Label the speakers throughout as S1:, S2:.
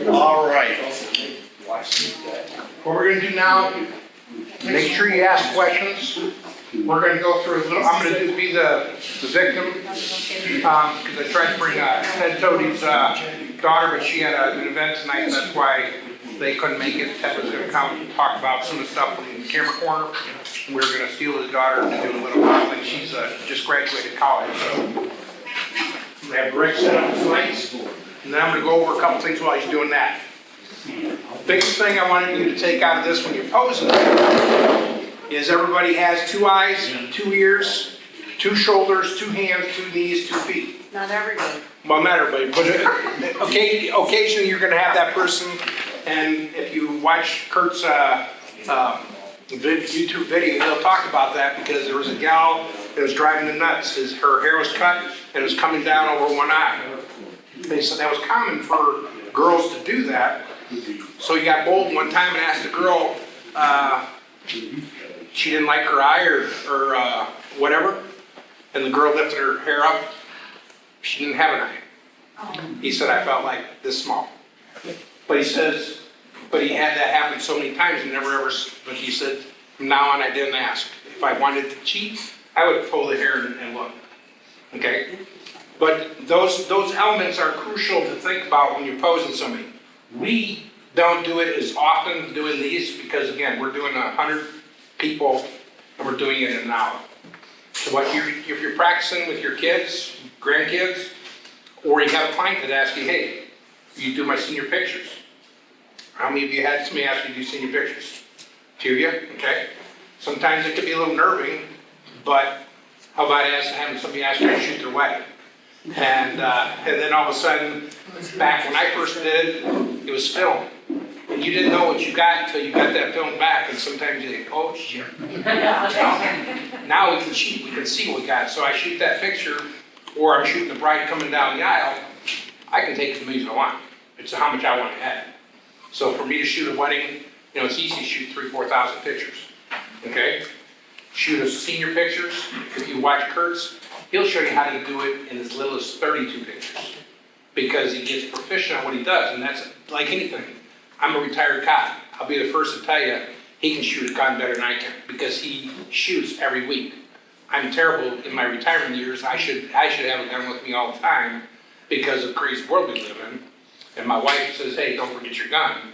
S1: All right. What we're gonna do now, make sure you ask questions. We're gonna go through a little, I'm gonna be the victim, because I tried to bring Ted Tody's daughter, but she had an event tonight, that's why they couldn't make it. Ted was gonna come and talk about some of the stuff from the camera corner. We were gonna steal his daughter to do a little modeling. She's just graduated college, so. We have Rick set up his lights, and then I'm gonna go over a couple things while he's doing that. Biggest thing I wanted you to take out of this when you're posing is everybody has 2 eyes, 2 ears, 2 shoulders, 2 hands, 2 knees, 2 feet.
S2: Not everybody.
S1: Well, not everybody, but occasionally you're gonna have that person, and if you watch Kurt's YouTube video, he'll talk about that because there was a gal that was driving the nuts. Her hair was cut and it was coming down over 1 eye. They said that was common for girls to do that. So he got bold one time and asked a girl, she didn't like her eye or whatever, and the girl lifted her hair up. She didn't have an eye. He said, I felt like this small. But he says, but he had that happen so many times and never ever, but he said, from now on I didn't ask. If I wanted to cheat, I would pull the hair and look, okay? But those elements are crucial to think about when you're posing somebody. We don't do it as often doing these because again, we're doing 100 people and we're doing it in an hour. So if you're practicing with your kids, grandkids, or you have a client that asks you, hey, you do my senior pictures. How many of you had somebody ask you to do senior pictures? 2 of you, okay? Sometimes it can be a little nerving, but how about having somebody ask you to shoot their wedding? And then all of a sudden, back when I first did it, it was film. And you didn't know what you got until you got that film back, and sometimes you think, oh shit. Now we can cheat, we can see what we got. So I shoot that picture, or I'm shooting the bride coming down the aisle, I can take as many as I want. It's how much I want to add. So for me to shoot a wedding, you know, it's easy to shoot 3,000 or 4,000 pictures, okay? Shoot a senior pictures, if you watch Kurt's, he'll show you how to do it in as little as 32 pictures because he gets proficient at what he does, and that's like anything. I'm a retired cop. I'll be the first to tell you, he can shoot a gun better than I can because he shoots every week. I'm terrible in my retirement years. I should have a gun with me all the time because of the crazy world we live in. And my wife says, hey, don't forget your gun.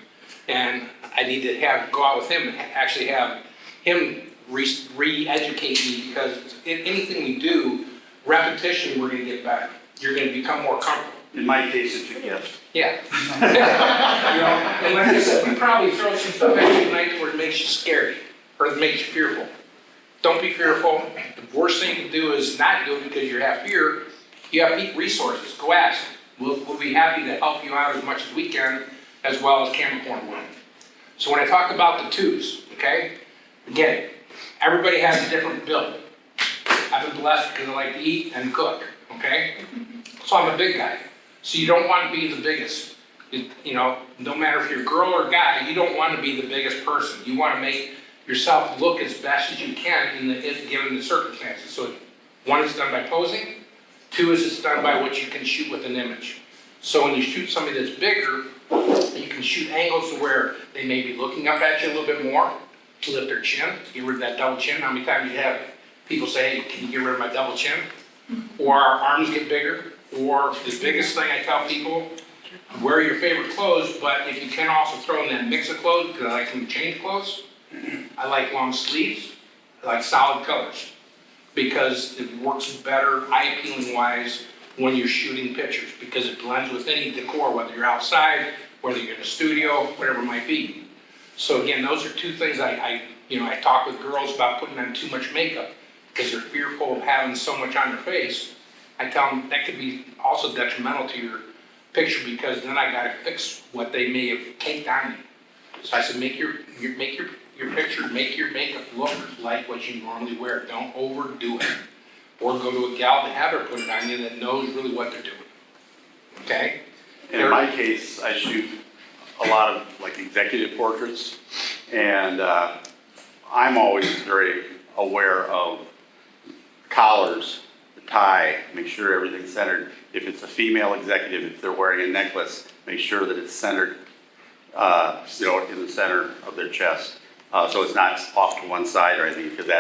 S1: And I need to go out with him and actually have him re-educate me because in anything we do, repetition, we're going to get better. You're going to become more comfortable.
S3: In my case, it's a gift.
S1: Yeah. You know, and like I said, we probably throw some stuff at you tonight where it makes you scary or it makes you fearful. Don't be fearful. The worst thing to do is not do it because you have fear. You have resources. Go ask. We'll be happy to help you out as much as we can, as well as camera corner will. So when I talk about the twos, okay, again, everybody has a different build. I've been blessed because I like to eat and cook, okay? So I'm a big guy. So you don't want to be the biggest. You know, no matter if you're a girl or a guy, you don't want to be the biggest person. You want to make yourself look as best as you can given the circumstances. So 1 is done by posing. 2 is it's done by what you can shoot with an image. So when you shoot somebody that's bigger, you can shoot angles to where they may be looking up at you a little bit more to lift their chin, get rid of that double chin. How many times you have people say, hey, can you get rid of my double chin? Or our arms get bigger. Or the biggest thing I tell people, wear your favorite clothes, but if you can also throw in that mix of clothes, because I like to change clothes. I like long sleeves, I like solid colors. Because it works better eye-appealing wise when you're shooting pictures because it blends with any decor, whether you're outside, whether you're in a studio, whatever it might be. So again, those are 2 things I talk with girls about putting on too much makeup because they're fearful of having so much on their face. I tell them that could be also detrimental to your picture because then I got to fix what they may have caked on you. So I said, make your picture, make your makeup look like what you normally wear. Don't overdo it. Or go to a gal to have her put it on you that knows really what they're doing. Okay?
S3: In my case, I shoot a lot of like executive portraits, and I'm always very aware of collars, the tie, make sure everything's centered. If it's a female executive, if they're wearing a necklace, make sure that it's centered, in the center of their chest. So it's not off to one side or anything, because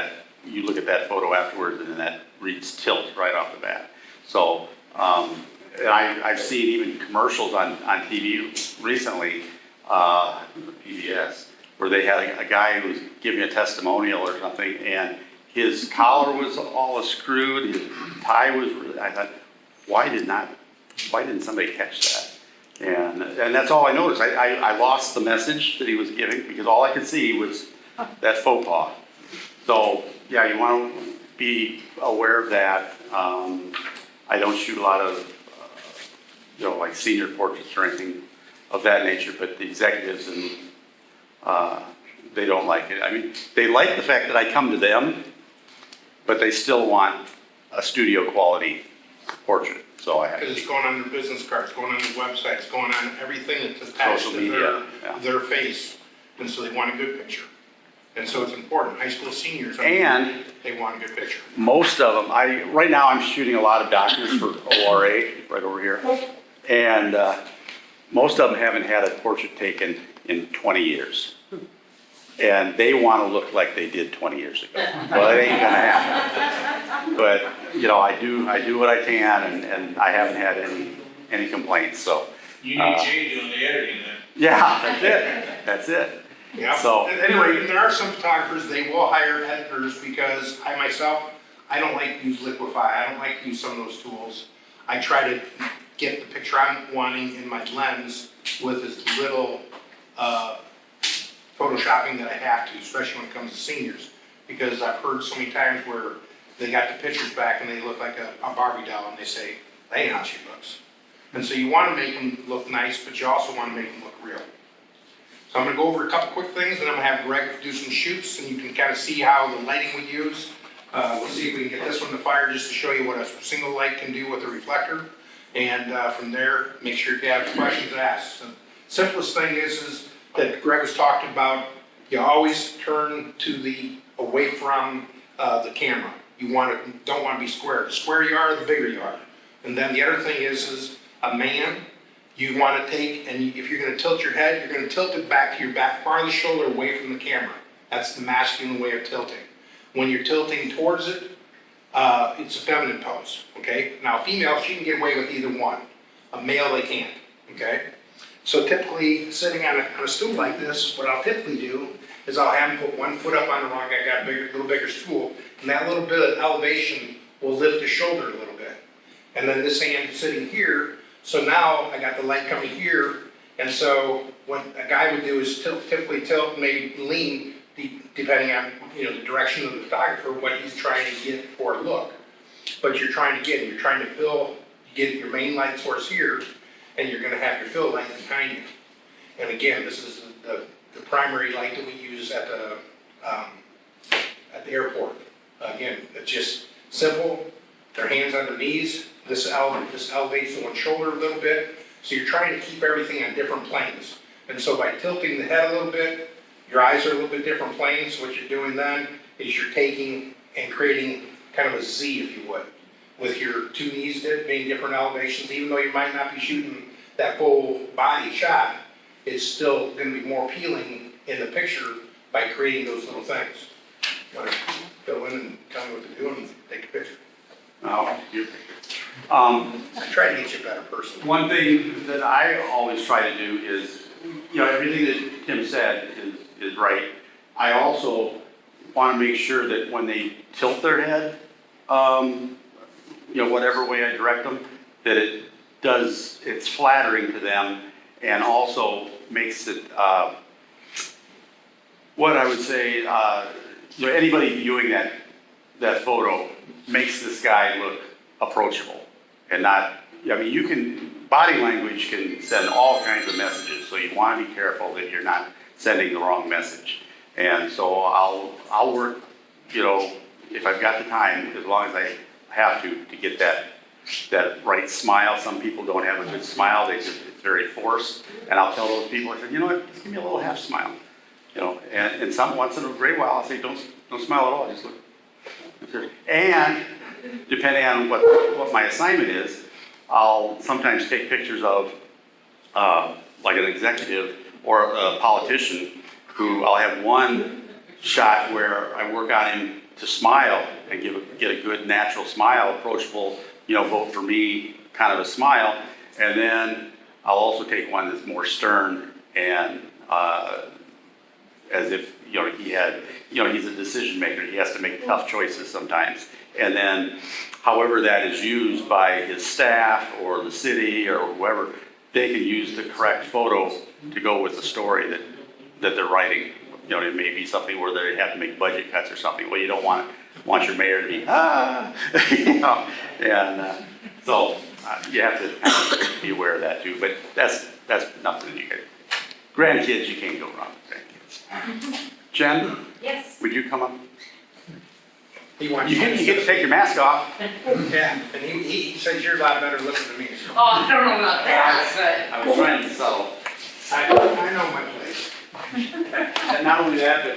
S3: you look at that photo afterwards and then that reads tilt right off the bat. So, and I've seen even commercials on TV recently, PBS, where they had a guy who was giving a testimonial or something, and his collar was all screwed, his tie was, I thought, why didn't somebody catch that? And that's all I noticed. I lost the message that he was giving, because all I could see was that faux pas. So, yeah, you want to be aware of that. I don't shoot a lot of, like senior portraits or anything of that nature, but the executives, and they don't like it. I mean, they like the fact that I come to them, but they still want a studio quality portrait. So I have.
S1: Because it's going on their business cards, going on their websites, going on everything that's attached
S3: Social
S1: to
S3: media,
S1: their face. And so they want a good picture. And so it's important. High school seniors,
S3: And
S1: they want a good picture.
S3: most of them, right now I'm shooting a lot of doctors for ORA right over here. And most of them haven't had a portrait taken in 20 years. And they want to look like they did 20 years ago. Well, it ain't gonna happen. But, I do what I can, and I haven't had any complaints, so.
S2: You need Jay doing the editing then.
S3: Yeah, that's it.
S1: Yeah.
S3: So,
S1: anyway, there are some photographers, they will hire editors, because I myself, I don't like to use Liquify. I don't like to use some of those tools. I try to get the picture I'm wanting in my lens with as little photoshopping that I have to, especially when it comes to seniors. Because I've heard so many times where they got the pictures back and they look like a Barbie doll, and they say, that ain't how she looks. And so you want to make them look nice, but you also want to make them look real. So I'm going to go over a couple quick things, and I'm going to have Greg do some shoots, and you can kind of see how the lighting we use. We'll see if we can get this one to fire just to show you what a single light can do with a reflector. And from there, make sure if you have questions, ask. So simplest thing is that Greg was talking about, you always turn away from the camera. You don't want to be square. The square you are, the bigger you are. And then the other thing is a man, you want to take, and if you're going to tilt your head, you're going to tilt it back to your back, far of the shoulder, away from the camera. That's the masculine way of tilting. When you're tilting towards it, it's a feminine pose, okay? Now, female, she can get away with either one. A male, they can't, okay? So typically, sitting on a stool like this, what I'll typically do is I'll have him put one foot up on the log. I got a little bigger stool, and that little bit of elevation will lift the shoulder a little bit. And then this hand is sitting here, so now I got the light coming here, and so what a guy would do is typically tilt, maybe lean, depending on the direction of the photographer, what he's trying to get for a look. But you're trying to get your main light source here, and you're going to have your fill light behind you. And again, this is the primary light that we use at the airport. Again, it's just simple. Their hands on their knees. This elevates the one shoulder a little bit. So you're trying to keep everything on different planes. And so by tilting the head a little bit, your eyes are a little bit different planes. So what you're doing then is you're taking and creating kind of a Z, if you would, with your two knees being different elevations. Even though you might not be shooting that full body shot, it's still going to be more appealing in the picture by creating those little things. You want to fill in and tell me what they're doing and take a picture?
S3: Oh,
S1: I try to get you a better person.
S3: one thing that I always try to do is, everything that Tim said is right. I also want to make sure that when they tilt their head, whatever way I direct them, that it's flattering to them, and also makes it, what I would say, anybody viewing that photo makes this guy look approachable and not, body language can send all kinds of messages, so you want to be careful that you're not sending the wrong message. And so I'll work, if I've got the time, as long as I have to get that right smile. Some people don't have a good smile, it's very forced, and I'll tell those people, I said, just give me a little half smile, and once in a great while, I'll say, don't smile at all, just look. And depending on what my assignment is, I'll sometimes take pictures of, like an executive or a politician who I'll have one shot where I work on him to smile and get a good natural smile, approachable, vote for me kind of a smile. And then I'll also take one that's more stern and as if, he had, he's a decision maker. He has to make tough choices sometimes. And then however that is used by his staff or the city or whoever, they can use the correct photo to go with the story that they're writing. It may be something where they have to make budget cuts or something. Well, you don't want your mayor to be, and so you have to kind of be aware of that too. But that's nothing you can. Grandkids, you can't go wrong with grandkids. Jen?
S4: Yes.
S3: Would you come up?
S1: He wants
S3: You get to take your mask off.
S1: Yeah, and he says you're a lot better looking than me. So.
S4: Oh, I don't know about that,
S3: I was trying to be subtle.
S1: I know my place.
S3: And not only that, but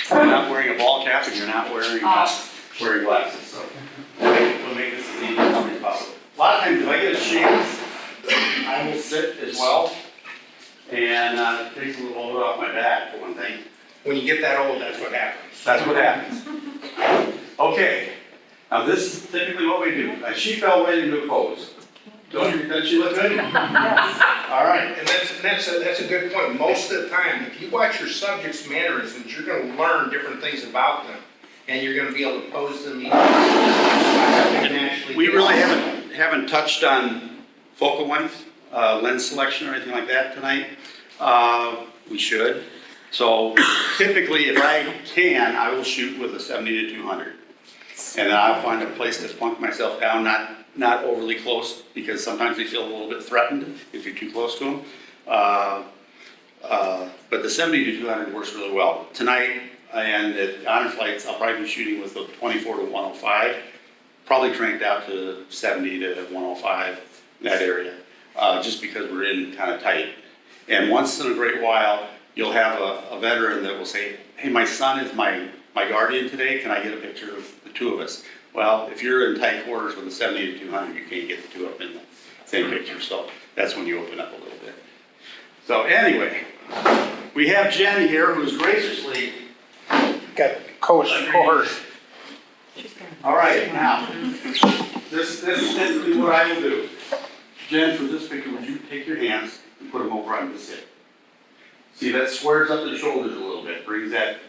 S3: you're not wearing a ball cap and you're not wearing glasses, so we'll make this as easy as possible. A lot of times if I get a chance, I will sit as well, and it takes a little load off my back for one thing.
S1: When you get that old, that's what happens.
S3: That's what happens. Okay, now this is typically what we do. She fell right into a pose. Does she look good? All right.
S1: And that's a good point. Most of the time, if you watch your subject's mannerisms, you're going to learn different things about them, and you're going to be able to pose them.
S3: We really haven't touched on focal length, lens selection, or anything like that tonight. We should. So typically, if I can, I will shoot with a 70 to 200, and then I'll find a place to plunk myself down, not overly close, because sometimes they feel a little bit threatened if you're too close to them. But the 70 to 200 works really well. Tonight, and at honor flights, I'll probably be shooting with the 24 to 105, probably cranked out to 70 to 105, that area, just because we're in kind of tight. And once in a great while, you'll have a veteran that will say, hey, my son is my guardian today, can I get a picture of the two of us? Well, if you're in tight quarters with a 70 to 200, you can't get the two of them in the same picture, so that's when you open up a little bit. So anyway, we have Jen here who's graciously
S1: Got coerced.
S3: all right, now, this is typically what I will do. Jen, for this picture, would you take your hands and put them over on this hip? See, that squares up the shoulders a little bit, brings that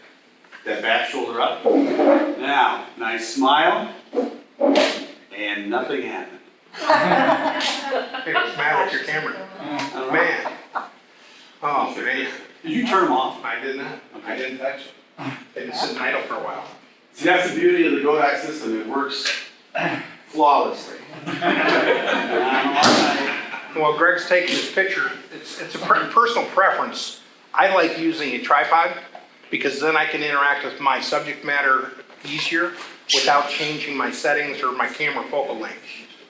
S3: back shoulder up. Now, nice smile, and nothing happened.
S1: Hey, what's the matter with your camera? Man. Oh, man.
S3: Did you turn them off?
S1: I did not. I didn't touch it. They've been sitting idle for a while.
S3: See, that's the beauty of the Kodak system. It works flawlessly.
S1: Well, Greg's taking this picture. It's a personal preference. I like using a tripod because then I can interact with my subject matter easier without changing my settings or my camera focal length.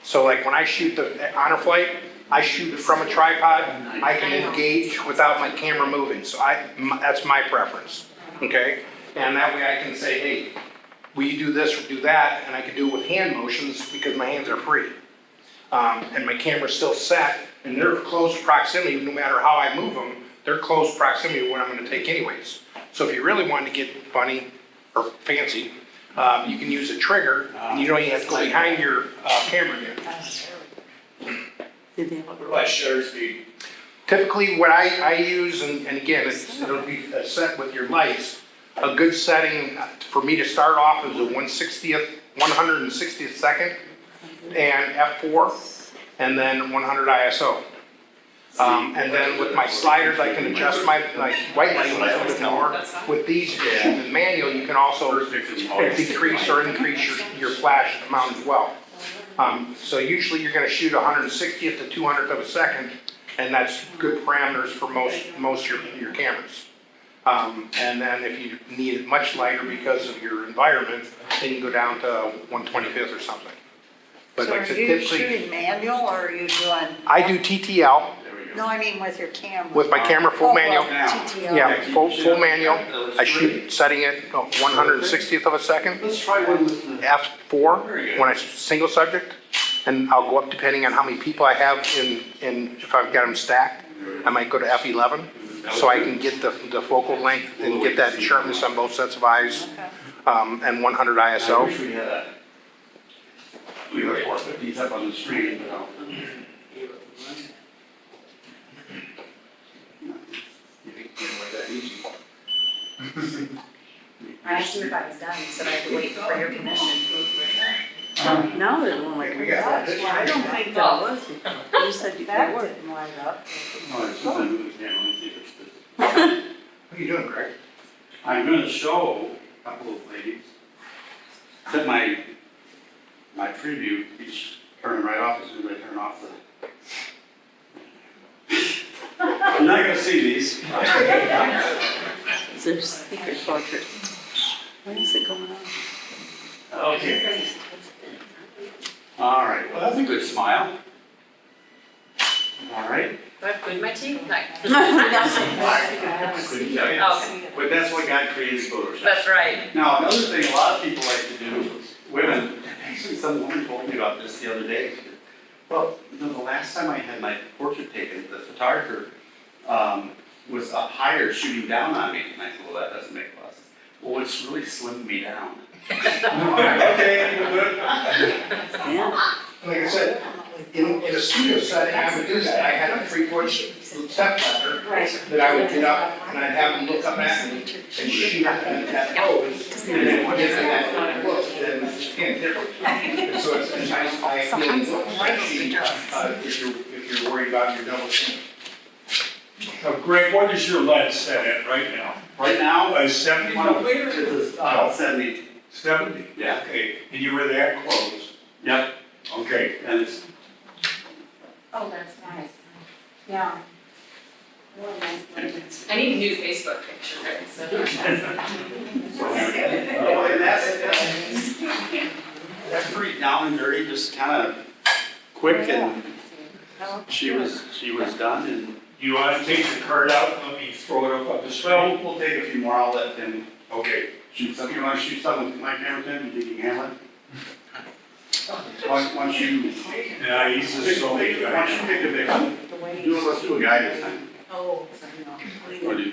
S1: So like when I shoot the honor flight, I shoot it from a tripod. I can engage without my camera moving. So that's my preference, okay? And that way I can say, hey, will you do this or do that? And I can do it with hand motions because my hands are free. And my camera's still set and they're close proximity, no matter how I move them, they're close proximity to what I'm gonna take anyways. So if you really wanted to get funny or fancy, you can use a trigger and you don't even have to go behind your camera again.
S2: What about shutter speed?
S1: Typically what I use, and again, it'll be set with your lights, a good setting for me to start off is a 160th second and f4 and then 100 ISO. And then with my sliders, I can adjust my white light a little bit more. With these, shooting in manual, you can also decrease or increase your flash amount as well. So usually you're going to shoot 160th to 200th of a second, and that's good parameters for most your cameras. And then if you need it much lighter because of your environment, then you go down to 125th or something. But
S5: So
S1: like
S5: are
S1: I said,
S5: you
S1: typically,
S5: shooting manual or are you doing?
S1: I do TTL
S5: No, I mean with your camera.
S1: with my camera full
S5: Oh,
S1: manual.
S5: well, TTL.
S1: Yeah, full manual. I shoot setting it 160th of a second.
S3: Let's try one with the.
S1: F4 when I single subject. and I'll go up depending on how many people I have in if I've got them stacked. I might go to F11, so I can get the focal length and get that sharpness on both sets of eyes, and 100
S3: I
S1: ISO.
S3: wish we had a, we were 450s up on the street, you know. You think it's gonna be that easy?
S4: I asked him if I was done, he said I had to wait for your permission.
S5: No, it won't like.
S1: We got one.
S5: I don't think that was. You said you
S4: That
S5: could.
S4: didn't light up.
S3: Oh, there's something moving here, let me see if it's this.
S1: What are you doing, Greg?
S3: I'm gonna show a couple of ladies that my preview keeps turning right off as soon as I turn off the. You're not gonna see these.
S5: Is there secret portrait? What is it going on?
S3: Okay. All right, well, that's a good smile. All right.
S4: Do I have food in my teeth? No.
S3: Couldn't tell you.
S4: Okay,
S3: But that's what God created Photoshop.
S4: that's right.
S3: Now, another thing a lot of people like to do, women, actually some woman told me about this the other day. She said, well, you know, the last time I had my portrait taken, the photographer was up higher shooting down on me. And I said, well, that doesn't make a lot of sense. Well, it's really slimmed me down. Okay, good.
S5: Yeah.
S1: Like I said, in a studio setting, I would do that. I had a 3-foot step ladder that I would get up and I'd have them look up at me and shoot at that pose. And then when it's in that look, then it's again different. And so it's a nice eye feeling look, especially if you're worried about your double chin.
S6: Now, Greg, what is your lens set at right now?
S3: Right now,
S6: 70
S3: one of
S6: millimeters?
S3: it's 70.
S6: 70?
S3: Yeah.
S6: Okay, and you were that close?
S3: Yep,
S6: Okay.
S3: and it's,
S4: Oh, that's nice. Yeah. I need a new Facebook picture, so.
S3: oh, and that's pretty down and dirty, just kind of quick, and she was done, and
S6: You want to take the card out and let me throw it up on the
S3: well,
S6: screen?
S3: we'll take a few more, I'll let him
S6: Okay.
S3: shoot something. You want to shoot something with my camera, Tim? You think you can handle it? Once you,
S6: Yeah, he's a solid
S3: once you
S6: guy.
S3: pick a victim, let's do a guy this time.
S4: Oh.
S3: What do you,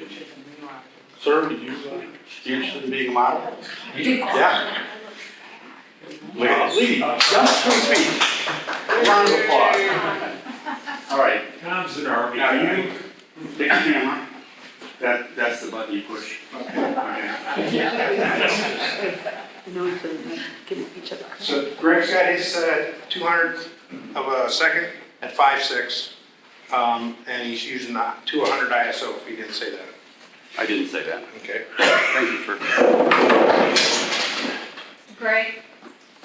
S3: sir, did you, you interested in being a model? Yeah. Look at this. Lee, jump 3 feet. Round of applause. All right,
S6: Tom's an army
S3: now
S6: guy.
S3: you take the camera. That's the button you push. Okay.
S5: No, we couldn't give each other.
S1: So Greg's got his 200 of a second at 5.6, and he's using the 200 ISO, if he didn't say that.
S3: I didn't say that.
S1: Okay.
S3: Thank you for.
S7: Greg,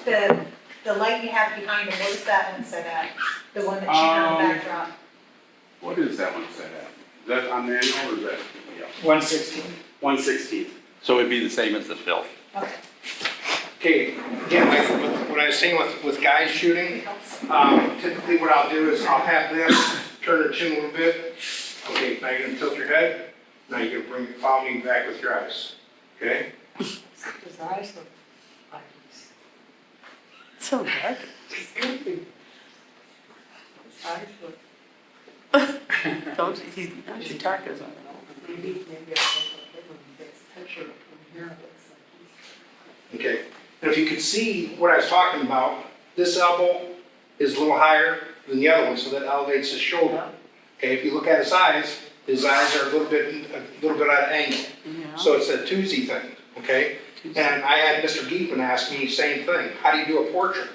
S7: the light you have behind him, what is that one set at? The one that's shooting on the backdrop?
S3: What is that one set at? Is that on the angle or is that?
S6: 116.
S3: 1/16. So it'd be the same as the fill.
S7: Okay.
S1: Okay, again, like what I was saying with guys shooting, typically what I'll do is I'll have them turn their chin a little bit. Okay, now you're gonna tilt your head. Now you're gonna follow me back with your eyes. Okay?
S5: His eyes look like so dark. His eyes look. Don't, he's not as dark as I know. Maybe I'll take this picture from here. It looks like
S1: Okay. And if you could see what I was talking about, this elbow is a little higher than the other one, so that elevates his shoulder. Okay, if you look at his eyes are a little bit at an angle.
S5: Yeah.
S1: So it's a twosie thing, okay? And I had Mr. Geekman ask me the same thing. How do you do a portrait?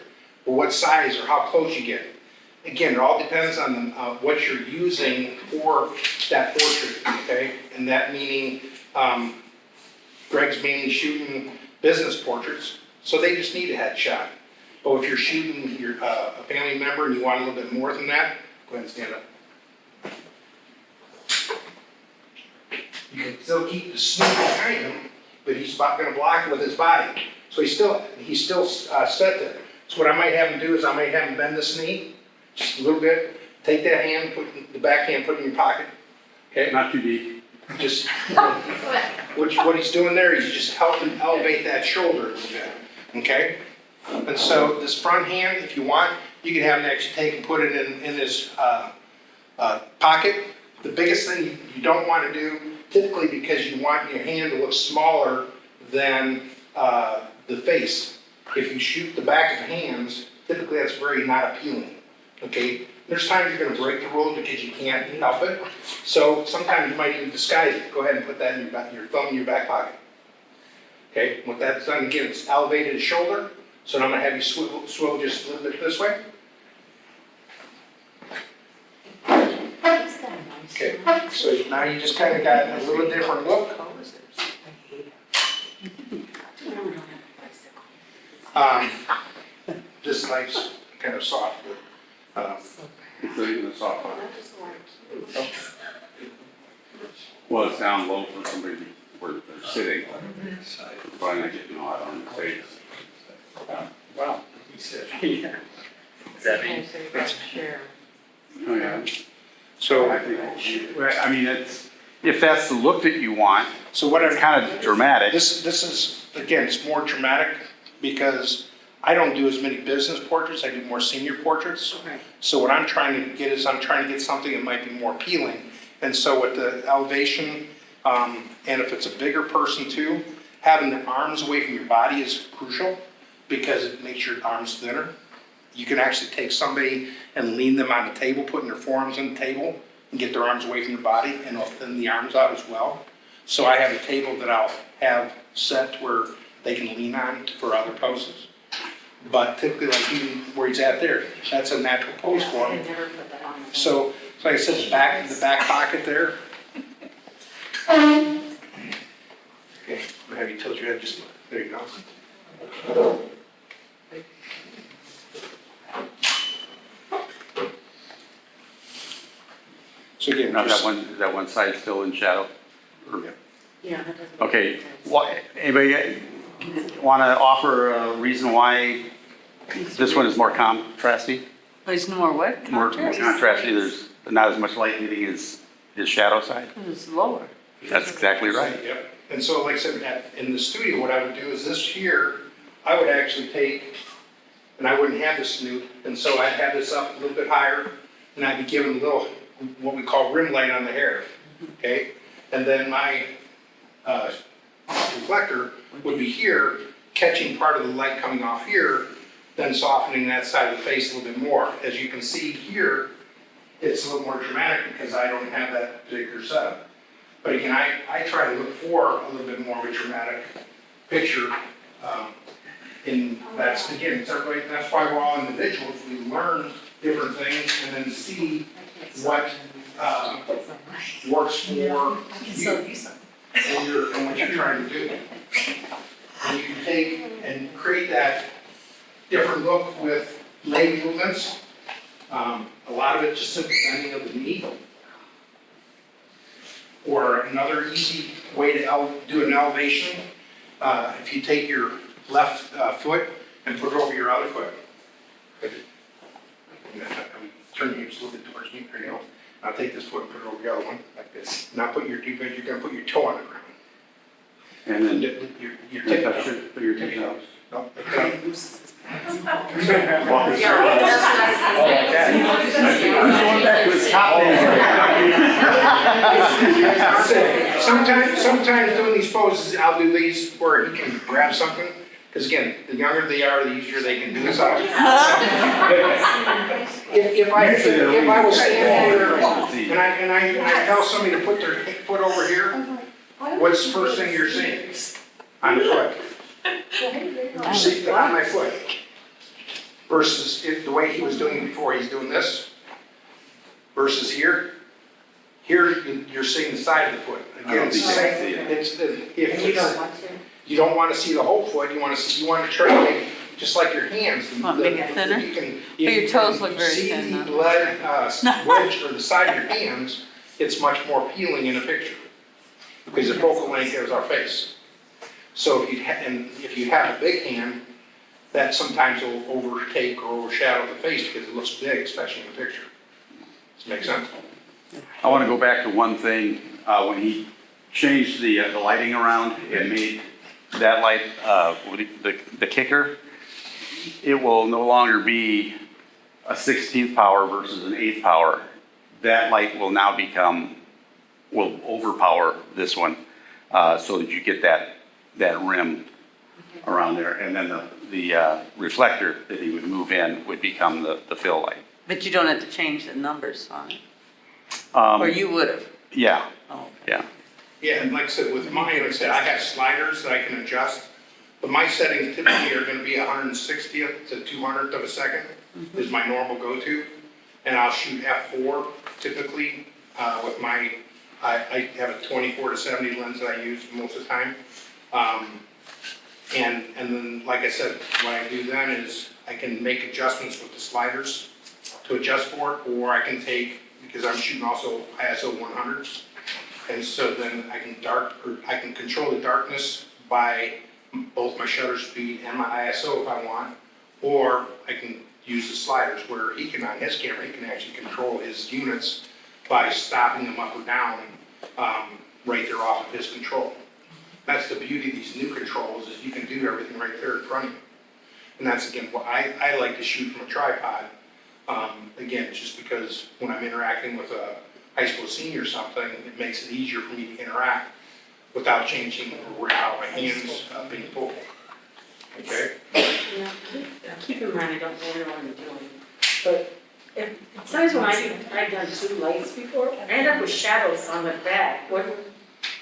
S1: Or what size or how close you get? Again, it all depends on what you're using for that portrait, okay? And that meaning, Greg's mainly shooting business portraits, so they just need a headshot. But if you're shooting a family member and you want a little bit more than that, go ahead and stand up. You can still keep the snoot behind him, but he's gonna block it with his body. So he's still set there. So what I might have him do is I might have him bend this knee, just a little bit, take that hand, put the back hand, put it in your pocket, okay?
S3: Not too deep.
S1: Just, what he's doing there, he's just helping elevate that shoulder a little bit, okay? And so this front hand, if you want, you can have them actually take and put it in this pocket. The biggest thing you don't want to do, typically because you want your hand to look smaller than the face. If you shoot the back of the hands, typically that's very not appealing, okay? There's times you're gonna break the rules because you can't help it. So sometimes you might even disguise it. Go ahead and put that in your thumb in your back pocket. Okay, when that's done, again, it's elevated the shoulder. So now I'm gonna have you swivel just a little bit this way. Okay, so now you just kind of got a little different look. This knife's kind of soft, but,
S3: It's even a soft one. Well, it's down low for somebody where they're sitting. Probably not getting hot on the face.
S1: wow. He said,
S2: Does that mean?
S3: Oh, yeah.
S1: So,
S3: I think, I mean, it's, if that's the look that you want,
S1: so what
S3: it's
S1: I'm,
S3: kind of dramatic.
S1: this is, again, it's more dramatic because I don't do as many business portraits, I do more senior portraits. So what I'm trying to get is, I'm trying to get something that might be more appealing. And so with the elevation, and if it's a bigger person too, having the arms away from your body is crucial because it makes your arms thinner. You can actually take somebody and lean them on the table, putting their forearms on the table and get their arms away from your body, and it'll thin the arms out as well. So I have a table that I'll have set where they can lean on for other poses. But typically, like even where he's at there, that's a natural pose for him. So like I said, the back pocket there. Okay, I'll have you tilt your head just, there you go. So again,
S3: Now,
S1: just,
S3: that one side still in shadow? Or-
S5: Yeah, that doesn't.
S3: Okay, anybody want to offer a reason why this one is more contrasty?
S5: There's more what?
S3: More
S5: Contrast?
S3: contrasty, there's not as much light hitting his shadow side?
S5: It's lower.
S3: That's exactly right.
S1: Yep. And so like I said, in the studio, what I would do is this here, I would actually take, and I wouldn't have this snoot, and so I'd have this up a little bit higher, and I'd be giving a little, what we call rim light on the hair, okay? And then my reflector would be here, catching part of the light coming off here, then softening that side of the face a little bit more. As you can see here, it's a little more dramatic because I don't have that particular setup. But again, I try to look for a little bit more of a dramatic picture. And that's, again, it's everybody, that's why we're all individuals. We learn different things and then see what works for you and what you're trying to do. And you can take and create that different look with leg movements. A lot of it just simply bending of the knee. Or another easy way to do an elevation, if you take your left foot and put it over your other foot. Turn your hips a little bit towards me, there you go. Now take this foot and put it over the other one, like this. Not put your, you're gonna put your toe on the ground.
S3: And then
S1: Your tip
S3: touch
S1: toe.
S3: your, put your tip out.
S1: No, Sometimes doing these poses, I'll do these where he can grab something, because again, the younger they are, the easier they can do this. If I was standing here and I tell somebody to put their foot over here, what's the first thing you're seeing? On the foot. You see that on my foot. Versus the way he was doing it before, he's doing this. Versus here. Here, you're seeing the side of the foot. Again, it's the same. You don't want to see the whole foot. You want to try to make, just like your hands.
S5: Want to make it thinner?
S1: But
S5: your toes look very thin,
S1: See the
S5: though.
S1: blood wedge or the side of your hands, it's much more appealing in a picture. Because the focal length is our face. So if you have a big hand, that sometimes will overtake or overshadow the face because it looks big, especially in the picture. Does that make sense?
S3: I want to go back to one thing, when he changed the lighting around and made that light, the kicker, it will no longer be a 16th power versus an 8th power, that light will now will overpower this one, so that you get that rim around there. And then the reflector that he would move in would become the fill light.
S5: But you don't have to change the numbers on it, or you would have?
S3: Yeah,
S5: Oh,
S3: yeah.
S1: Yeah, and like I said, with mine, like I said, I have sliders that I can adjust, but my settings typically are gonna be 160th to 200th of a second is my normal go-to. And I'll shoot f4 typically, with my, I have a 24 to 70 lens that I use most of the time. And then, like I said, what I do then is I can make adjustments with the sliders to adjust for it, or I can take, because I'm shooting also ISO 100s. And so then I can control the darkness by both my shutter speed and my ISO if I want, or I can use the sliders where he can, on his camera, he can actually control his units by stopping them up or down, right there off of his control. That's the beauty of these new controls, is you can do everything right there in front of you. And that's again, what I like to shoot from a tripod. Again, just because when I'm interacting with a high school senior or something, it makes it easier for me to interact without changing how my hands being pulled. Okay?
S8: Yeah, keep in mind, I don't really know what I'm doing, but sometimes when I've done two lights before, I end up with shadows on the back. What,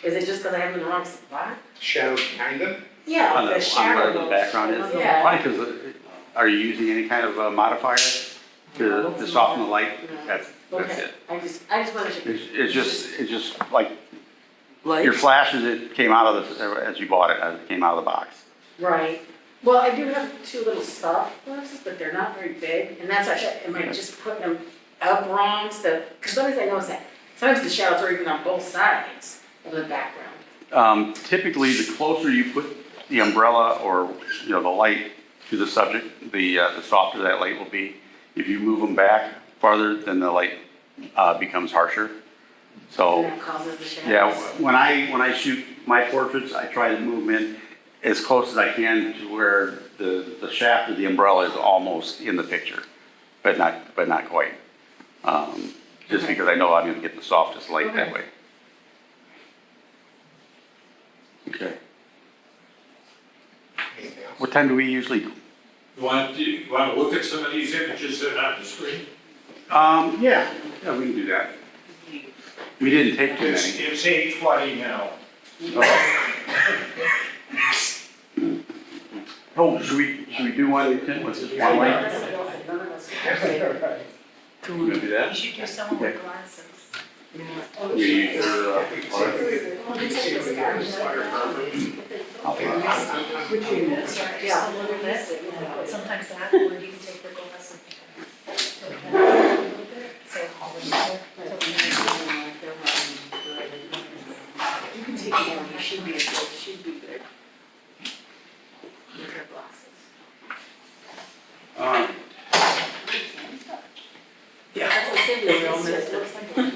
S8: is it just because I have them in the wrong spot?
S1: Shadows behind them.
S8: Yeah,
S3: On
S8: the
S3: where
S8: shadow.
S3: the background is.
S8: Yeah.
S3: Why? Because are you using any kind of modifier to soften the light? That's
S8: Okay,
S3: it.
S8: I just wanted to.
S3: It's just like your
S5: Lights?
S3: flashes. It came out of as you bought it. As it came out of the box.
S8: Right. Well, I do have two little soft glasses, but they're not very big, and that's why am I just putting them up wrong? So, because sometimes I notice that sometimes the shadows are even on both sides of the background.
S3: Typically, the closer you put the umbrella or the light to the subject, the softer that light will be. If you move them back farther, then the light becomes harsher. So
S8: And that causes the shadows.
S3: yeah, when I shoot my portraits, I try to move them in as close as I can to where the shaft of the umbrella is almost in the picture, but not quite. Just because I know I'm going to get the softest light that way. Okay.
S1: Anything else?
S3: What time do we usually?
S6: You want to look at some of these images that are on the screen?
S3: Yeah, we can do that. We didn't take too
S6: It's
S3: many.
S6: 8:20 now.
S3: Oh, should we do one with just one light? You wanna do that?
S4: You should do someone with glasses.
S8: Yeah.
S7: But sometimes that, or you can take their glasses.
S8: You can take it down, you should be good. With her glasses.
S5: Yeah.
S8: That's what Cindy was, it looks like.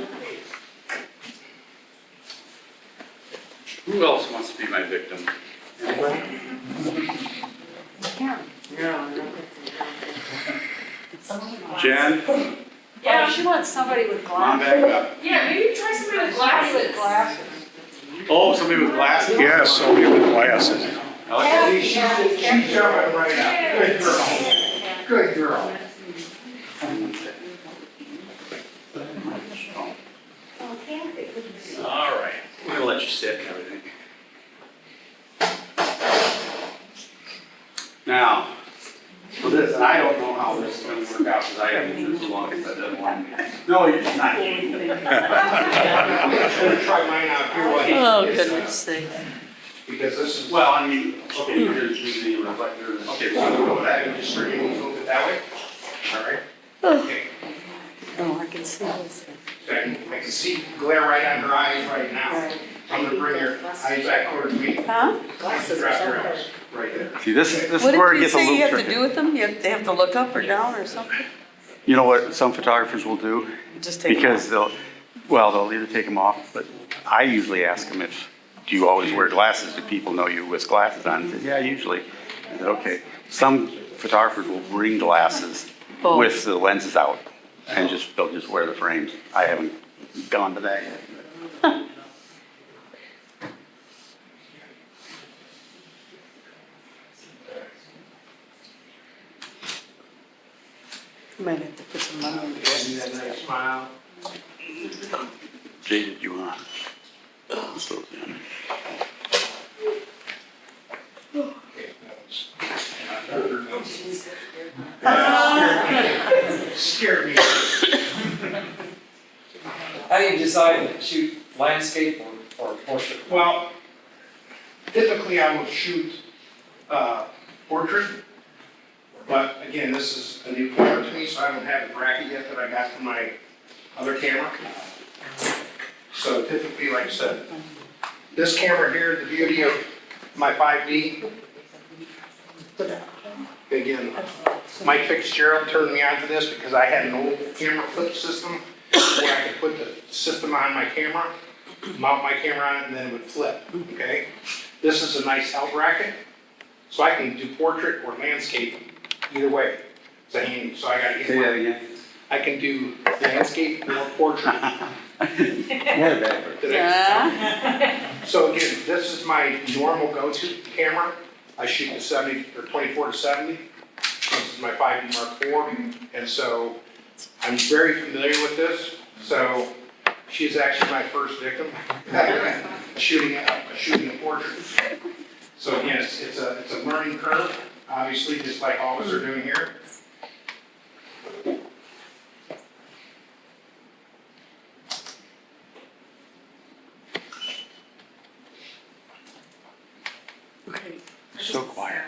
S3: Who else wants to be my victim? Jen,
S8: Yeah, she wants somebody with
S3: come on
S8: glasses.
S3: back up.
S8: Yeah, maybe try somebody with glasses.
S3: Oh, somebody with glasses?
S6: Yes, somebody with glasses.
S1: She's jumping right up. Good girl. Good girl.
S3: All right, I'm gonna let you sit and everything. Now, for this, and I don't know how this is gonna work out, because I haven't used this long, but that one. No, you're just not kidding.
S1: I'm gonna try mine out here while he.
S5: Oh, goodness sake.
S1: Because this is.
S3: Well, I mean, okay, you're just using the reflector, okay, so we'll go with that, and just
S1: Just
S3: straight.
S1: a little bit that way. All right. Okay.
S5: Oh, I can see this.
S1: So I can see glare right on her eyes right now. I'm gonna bring her eyes back towards me.
S5: Huh?
S8: Glasses are
S1: Drop
S8: so
S1: her
S8: good.
S1: eyes right there.
S3: See, this is
S5: What
S3: where it
S5: did you
S3: gets a
S5: say you
S3: little
S5: have to
S3: tricky.
S5: do with them? They have to look up or down or something?
S3: You know what some photographers will do?
S5: Just take them
S3: Because they'll either take them off, but I usually ask them do you always wear glasses? Do people know you with glasses on? I said, yeah, usually. I said, okay. Some photographers will bring glasses
S5: Oh.
S3: with the lenses out, and they'll just wear the frames. I haven't gone to that yet.
S5: Might have to put some money into it.
S1: Smile.
S3: Jay, did you want? Slow down.
S1: Scared me.
S9: How do you decide to shoot landscape or portrait?
S1: Well, typically I would shoot portrait, but again, this is a new camera to me, so I don't have the bracket yet that I got from my other camera. So typically, like I said, this camera here, the beauty of my 5D, again, Mike Fitzgerald turned me on to this because I had an old camera flip system where I could put the system on my camera, mount my camera on it, and then it would flip, okay? This is a nice L bracket, so I can do portrait or landscape either way. It's a handy, so I gotta
S3: Say that
S1: get
S3: again.
S1: I can do landscape or portrait.
S3: Yeah, that.
S1: Did I- So again, this is my normal go-to camera. I shoot the 70 or 24 to 70. This is my 5D Mark IV, and so I'm very familiar with this. So she's actually my first victim, shooting a portrait. So again, it's a learning curve, obviously, just like all of us are doing here.
S5: Okay,
S3: So quiet.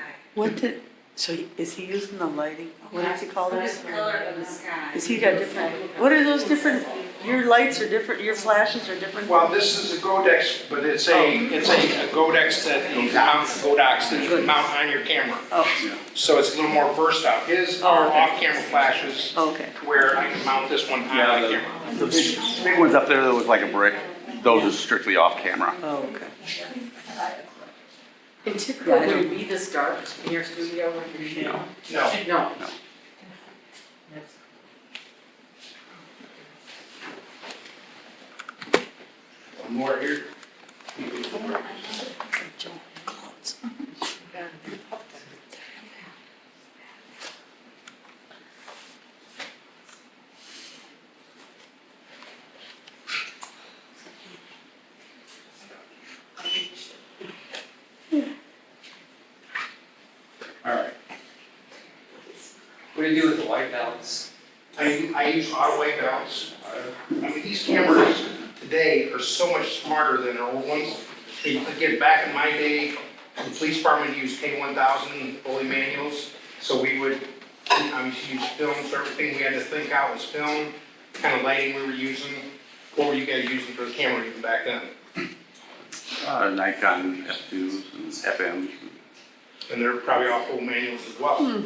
S5: so is he using the lighting? What does he call
S8: What
S5: that?
S8: is the color of the sky?
S5: Is he got different, what are those different, your lights are different, your flashes are different?
S1: Well, this is a Godex, but it's a Godex that you mount on your camera.
S5: Oh,
S1: So it's a little more versatile. His are
S5: okay.
S1: off-camera flashes
S5: okay.
S1: where I can mount this one on
S3: Yeah,
S1: my
S3: the-
S1: camera.
S3: The big ones up there that look like a brick, those are strictly off camera.
S5: Oh, okay.
S8: And typically, would it be this dark in your studio when you're shooting?
S1: No,
S8: No.
S1: one more here. All right.
S9: What do you do with the white balance?
S1: I use auto white balance. I mean, these cameras today are so much smarter than their old ones. Again, back in my day, the police department used K1000 fully manuals, so we would obviously use films for everything. We had to think out was film, kind of lighting we were using. What were you guys using for the camera even back then?
S3: Nikon F2s and FMs.
S1: And they're probably all full manuals as well.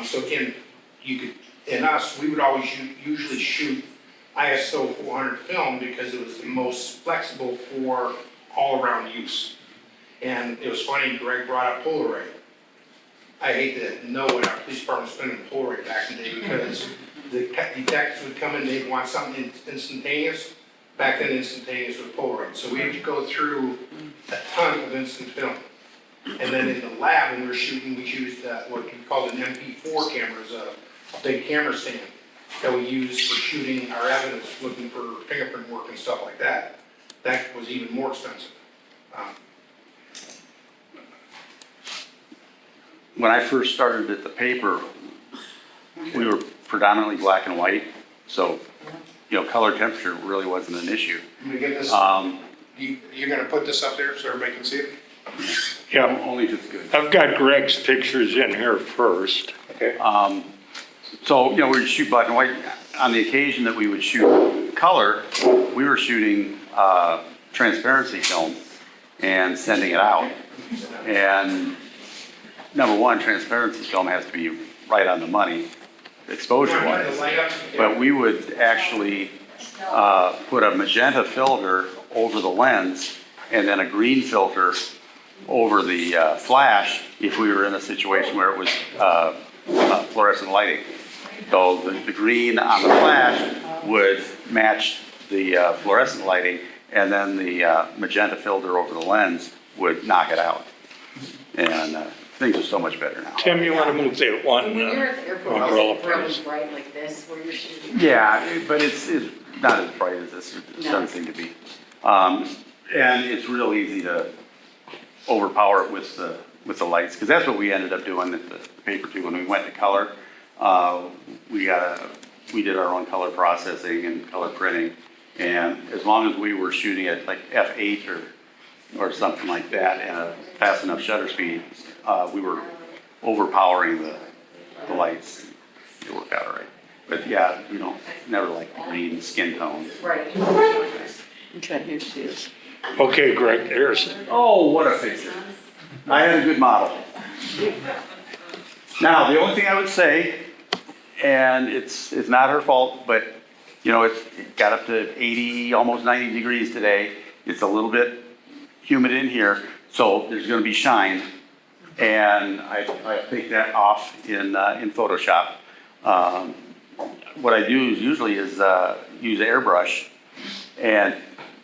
S1: So again, you could, in us, we would always usually shoot ISO 400 film because it was the most flexible for all around use. And it was funny, Greg brought up Polaroid. I hate to know what our police department was spending Polaroid back in the day because the detectives would come in, they'd want something instantaneous. Back then, instantaneous was Polaroid. So we had to go through a ton of instant film. And then in the lab, when we were shooting, we used what we called an MP4 camera, a big camera stand that we used for shooting our evidence, looking for fingerprint work and stuff like that. That was even more expensive.
S3: When I first started at the paper, we were predominantly black and white, so, color temperature really wasn't an issue.
S1: Let me get this, you're gonna put this up there so everybody can see it?
S6: Yeah,
S3: Only if it's good.
S6: I've got Greg's pictures in here first.
S1: Okay.
S3: So, we would shoot black and white. On the occasion that we would shoot color, we were shooting transparency film and sending it out. And number one, transparency film has to be right on the money, exposure-wise. But we would actually put a magenta filter over the lens and then a green filter over the flash if we were in a situation where it was fluorescent lighting. So the green on the flash would match the fluorescent lighting, and then the magenta filter over the lens would knock it out. And things are so much better now.
S1: Tim, you wanna move that one?
S8: When you're at the airport,
S1: umbrella,
S8: is it really
S1: please.
S8: bright like this where you're shooting?
S3: Yeah, but it's not as bright as this, it doesn't seem to be. And it's real easy to overpower it with the lights, because that's what we ended up doing at the paper too. When we went to color, we did our own color processing and color printing. And as long as we were shooting at like f8 or something like that and a fast enough shutter speed, we were overpowering the lights. It worked out all right. But yeah, never like green skin tones.
S8: Right.
S5: Okay, here she is.
S1: Okay, Greg, there's,
S3: Oh, what a picture. I had a good model. Now, the only thing I would say, and it's not her fault, but it got up to 80, almost 90 degrees today. It's a little bit humid in here, so there's gonna be shine. And I take that off in Photoshop. What I do usually is use an airbrush and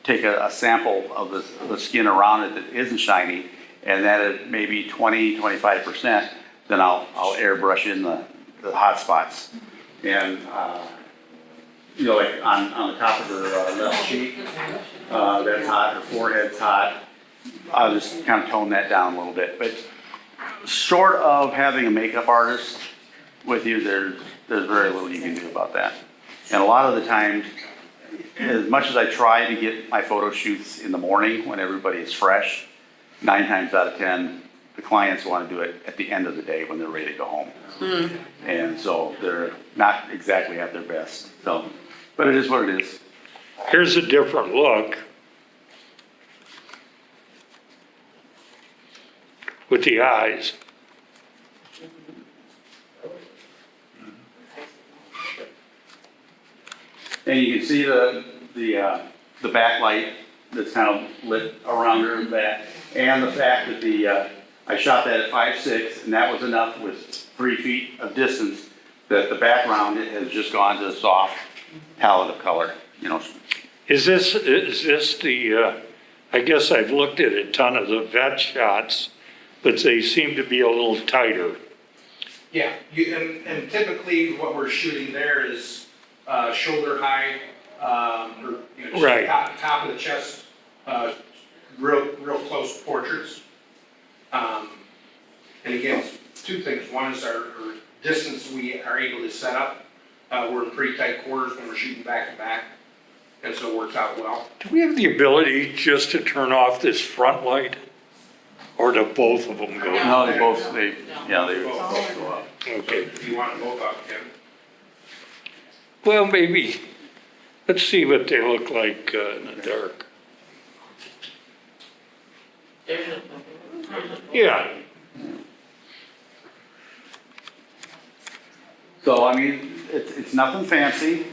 S3: take a sample of the skin around it that isn't shiny, and then at maybe 20-25%, then I'll airbrush in the hot spots. And like on the top of her left cheek, that's hot, her forehead's hot. I'll just kind of tone that down a little bit. But short of having a makeup artist with you, there's very little you can do about that. And a lot of the times, as much as I try to get my photo shoots in the morning when everybody is fresh, 9 times out of 10, the clients want to do it at the end of the day when they're ready to go home. And so they're not exactly at their best. So, but it is what it is.
S1: here's a different look. With the eyes.
S3: And you can see the backlight that's kind of lit around her back, and the fact that I shot that at 5.6, and that was enough with 3 feet of distance that the background has just gone to a soft palette of color.
S1: Is this the, I guess I've looked at a ton of the vet shots, but they seem to be a little tighter. Yeah, and typically what we're shooting there is shoulder high, or Right. top of the chest, real close portraits. And again, 2 things. One is our distance we are able to set up. We're in pretty tight quarters when we're shooting back to back, and so it works out well.
S10: Do we have the ability just to turn off this front light? Or do both of them go?
S3: No, they both go up.
S10: Okay,
S1: If you want them both up, Tim.
S10: well, maybe, let's see what they look like in the dark. Yeah,
S3: So, I mean, it's nothing fancy,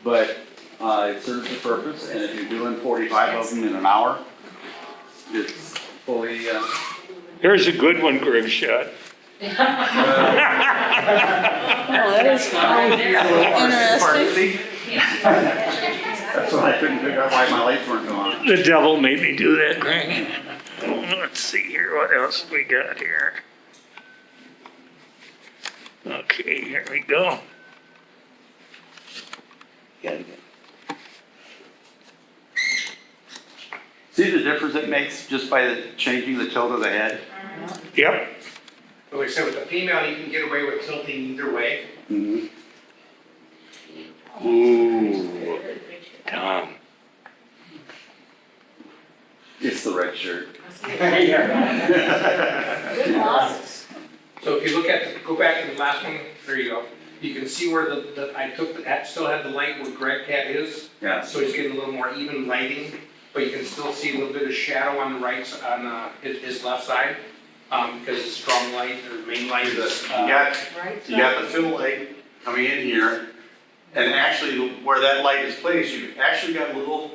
S3: but it serves the purpose, and if you're doing 45 of them in an hour, it's fully,
S10: here's a good one Greg shot.
S5: Oh, that is fun. Interesting.
S3: That's why I couldn't figure out why my lights weren't on.
S10: The devil made me do that, Greg. Let's see here, what else we got here? Okay, here we go.
S3: See the difference it makes just by changing the tilt of the head?
S10: Yep,
S1: But like I said, with the female, you can get away with tilting either way.
S3: Mm-hmm.
S10: ooh, Tom.
S3: It's the red shirt.
S1: So if you look at, go back to the last one, there you go. You can see where I still had the light where Greg had his.
S3: Yeah.
S1: So he's getting a little more even lighting, but you can still see a little bit of shadow on the right, on his left side, because it's strong light, or main light is.
S3: You got the fill light coming in here, and actually where that light is placed, you actually got a little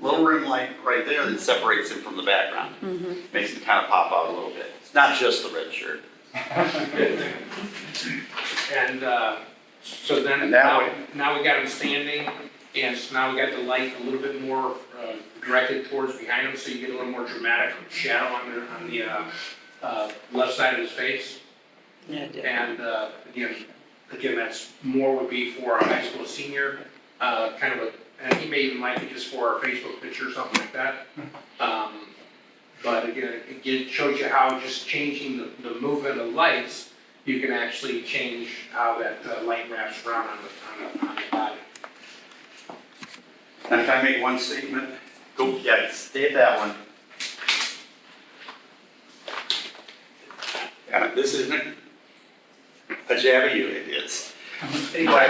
S3: ring light right there that separates him from the background. Makes him kind of pop out a little bit. It's not just the red shirt.
S1: And So then,
S3: And that
S1: now we got them standing, and so now we got the light a little bit more directed towards behind him, so you get a little more dramatic shadow on the left side of his face.
S5: Yeah, definitely.
S1: And again, that's more would be for a high school senior, kind of a, and he may even like it just for a Facebook picture or something like that. But again, it shows you how just changing the movement of lights, you can actually change how that light wraps around on the body.
S3: And can I make one statement? Go, yeah, stay at that one. Yeah, this isn't a jab at you, it is. Anytime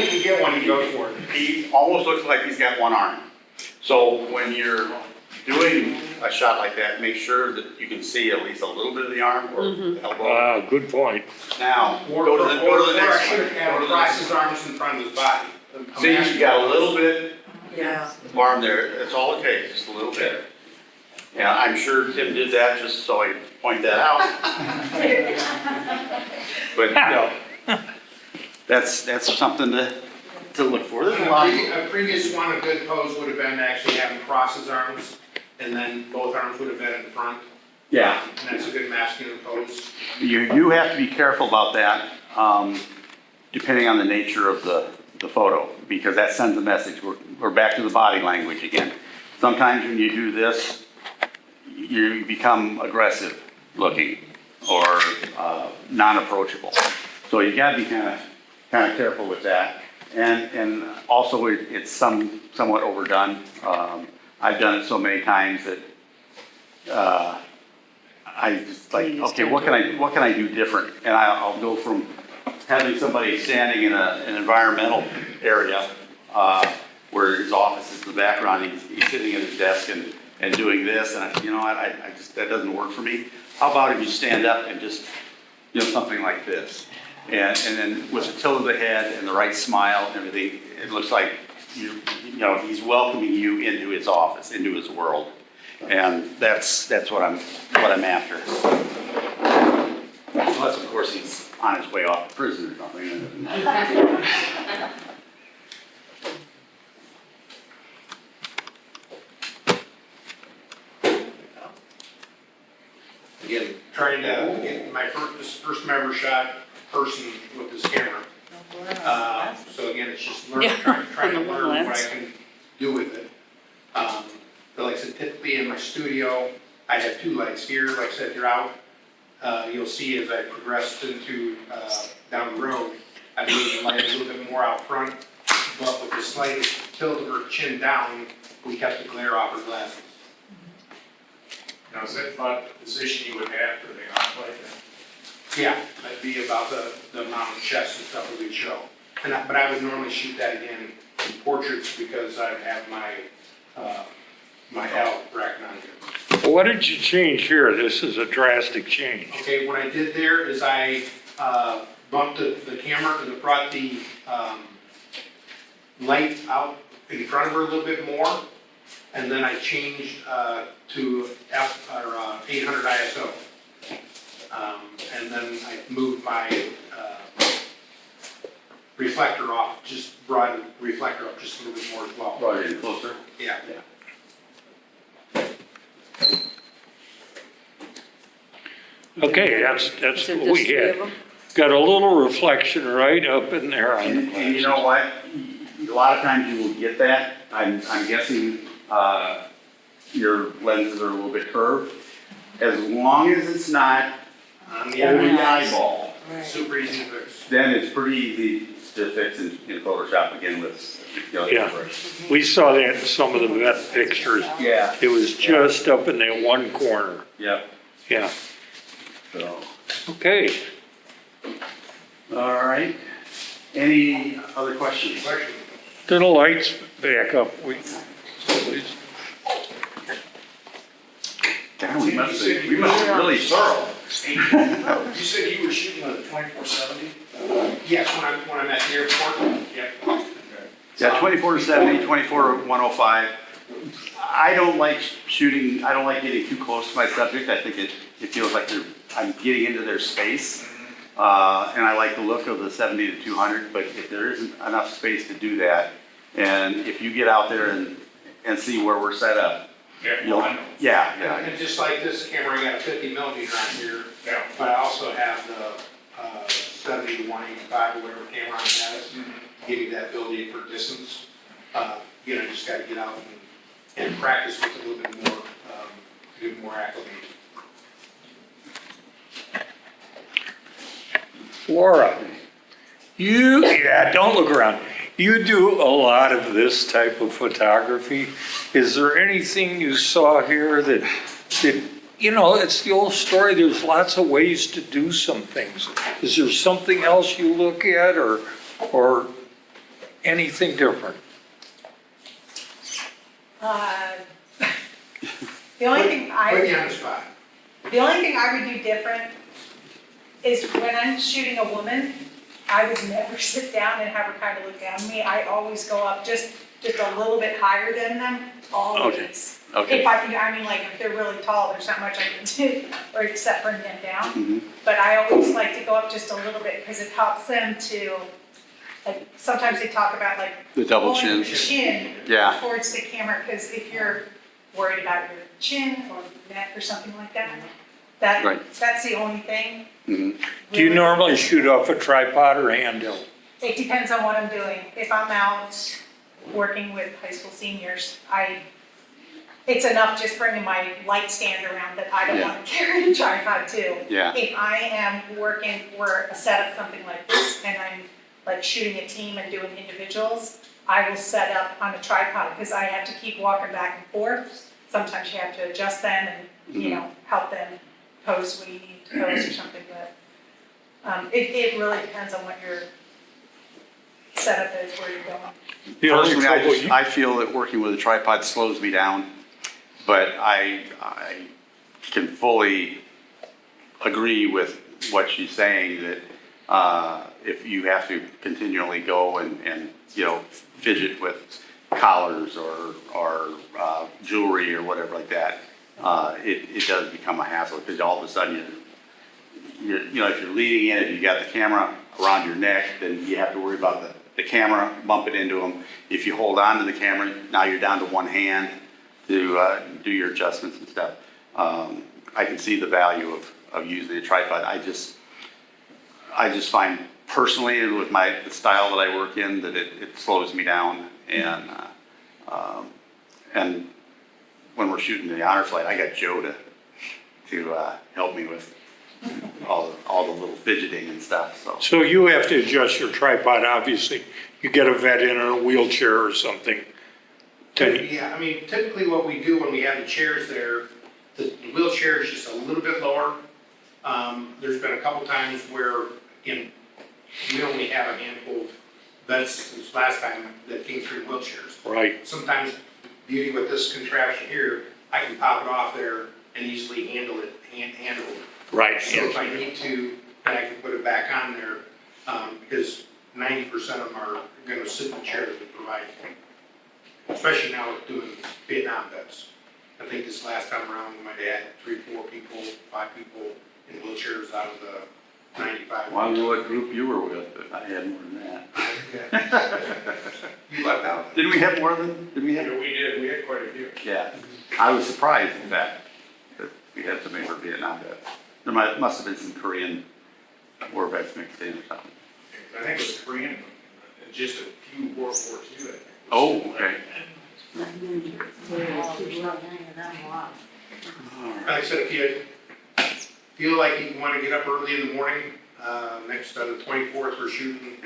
S3: you can get one, you go for it. He almost looks like he's got one arm. So when you're doing a shot like that, make sure that you can see at least a little bit of the arm or the elbow.
S10: Good point.
S3: Now,
S1: Or
S3: go to the
S1: I
S3: next
S1: should
S3: one.
S1: have crossed his arms in front of his body.
S3: See, you got a little bit
S5: Yeah.
S3: of arm there, that's all it takes, just a little bit. Yeah, I'm sure Tim did that just so I point that out. But, that's something to look for. There's a lot.
S1: A previous one, a good pose would have been actually having cross his arms, and then both arms would have been in the front,
S3: Yeah,
S1: and that's a good masculine pose.
S3: you have to be careful about that, depending on the nature of the photo, because that sends a message. We're back to the body language again. Sometimes when you do this, you become aggressive looking or non-approachable. So you gotta be kind of careful with that. And also it's somewhat overdone. I've done it so many times that I just like, okay, what can I do different? And I'll go from having somebody standing in an environmental area where his office is in the background, he's sitting at his desk and doing this, and I just, that doesn't work for me. How about if you stand up and just, something like this? And then with the tilt of the head and the right smile and everything, it looks like he's welcoming you into his office, into his world. And that's what I'm after. Unless, of course, he's on his way off to prison or something.
S1: Again, trying to get this first time I ever shot person with this camera. So again, it's just learning, trying to learn what I can do with it. But like I said, typically in my studio, I have two lights here. Like I said, if you're out, you'll see as I progressed into down the road, I moved the light a little bit more out front. But with the slight tilt of her chin down, we kept the glare off her glasses.
S6: Now, is that about the position you would have for the arm like that?
S1: Yeah, that'd be about the amount of chest and stuff that we'd show. But I would normally shoot that again in portraits because I have my L bracket on here.
S10: What did you change here? This is a drastic change.
S1: Okay, what I did there is I bumped the camera and brought the light out in front of her a little bit more. And then I changed to 800 ISO. And then I moved my reflector off, just brought the reflector up just a little bit more as well.
S3: Brought it in closer.
S1: Yeah.
S10: Okay, that's
S5: So
S10: what
S5: just
S10: we
S5: three
S10: had.
S5: of them?
S10: Got a little reflection right up in there on the
S3: And you
S10: glass.
S3: know what? A lot of times you will get that. I'm guessing your lenses are a little bit curved. As long as it's not
S1: On
S3: over
S1: the
S3: the eyeball,
S1: super easy to fix.
S3: then it's pretty easy to fix in Photoshop again with,
S10: Yeah. We saw that in some of the vet pictures.
S3: Yeah.
S10: It was just up in that one corner.
S3: Yep.
S10: Yeah,
S3: So,
S10: okay.
S3: all right. Any other questions?
S1: Question.
S10: To the lights back up, please.
S3: God, we must be really thorough.
S6: You said you were shooting on the 2470?
S1: Yes, when I'm at the airport, yeah.
S3: Yeah, 24-70, 24-105. I don't like shooting, I don't like getting too close to my subject. I think it feels like I'm getting into their space. And I like the look of the 70 to 200, but if there isn't enough space to do that, and if you get out there and see where we're set up, you'll, yeah.
S1: And just like this camera, I got a 50 millimeter on here,
S6: Yeah.
S1: but I also have the 70 to 185 or whatever camera on has, give you that ability for distance. Just gotta get out and practice with it a little bit more, get more acclimated.
S10: Laura, don't look around. You do a lot of this type of photography. Is there anything you saw here that, it's the old story, there's lots of ways to do some things. Is there something else you look at or anything different?
S7: The only thing
S1: Put you on the spot.
S7: The only thing I would do different is when I'm shooting a woman, I would never sit down and have her kind of look down at me. I always go up just a little bit higher than them, always.
S3: Okay.
S7: If I can, if they're really tall, there's not much I can do, or except bring them down.
S3: Mhm.
S7: But I always like to go up just a little bit, because it helps them to, like, sometimes they talk about like.
S3: The double
S7: pulling your
S3: chins.
S7: chin
S3: Yeah.
S7: towards the camera, because if you're worried about your chin or neck or something like that,
S3: Right.
S7: that's the only thing.
S3: Mhm.
S10: Do you normally shoot off a tripod or handheld?
S7: It depends on what I'm doing. If I'm out working with high school seniors, it's enough just bringing my light stand around that I don't want to carry a tripod too.
S3: Yeah.
S7: If I am working for a setup, something like this, and I'm like shooting a team and doing individuals, I will set up on a tripod because I have to keep walking back and forth. Sometimes you have to adjust them and, help them pose what you need to pose or something, but it really depends on what your setup is, where you're going.
S10: The only
S3: Personally,
S10: trouble
S3: I feel that working with a tripod slows me down, but I can fully agree with what she's saying, that if you have to continually go and fidget with collars or jewelry or whatever like that, it does become a hassle, because all of a sudden if you're leading in it, you got the camera around your neck, then you have to worry about the camera bumping into them. If you hold on to the camera, now you're down to one hand to do your adjustments and stuff. I can see the value of using a tripod. I just find personally, with the style that I work in, that it slows me down, and when we're shooting the honor flight, I got Joe to help me with all the little fidgeting and stuff.
S10: So you have to adjust your tripod, obviously. You get a vet in a wheelchair or something.
S1: Yeah, typically what we do when we have the chairs there, the wheelchair is just a little bit lower. There's been a couple times where, we only have a handful of vets this last time that came through wheelchairs.
S10: Right.
S1: Sometimes the beauty with this contraption here, I can pop it off there and easily handle it.
S10: Right.
S1: So if I need to, then I can put it back on there, because 90% of them are gonna sit in the chair that we provide. Especially now with doing Vietnam vets. I think this last time around, we might have had 3, 4 people, 5 people in wheelchairs out of the 95.
S3: Well, I don't know what group you were with, but I had more than that.
S1: You left out.
S3: Did we have more than,
S6: We did, we had quite a few.
S3: Yeah, I was surprised in fact that we had so many for Vietnam vets. There must have been some Korean war vets mixed in or something.
S6: I think it was Korean, and just a few World War II, I think.
S3: Oh, okay.
S1: Like I said, if you feel like you want to get up early in the morning, next the 24th, we're shooting.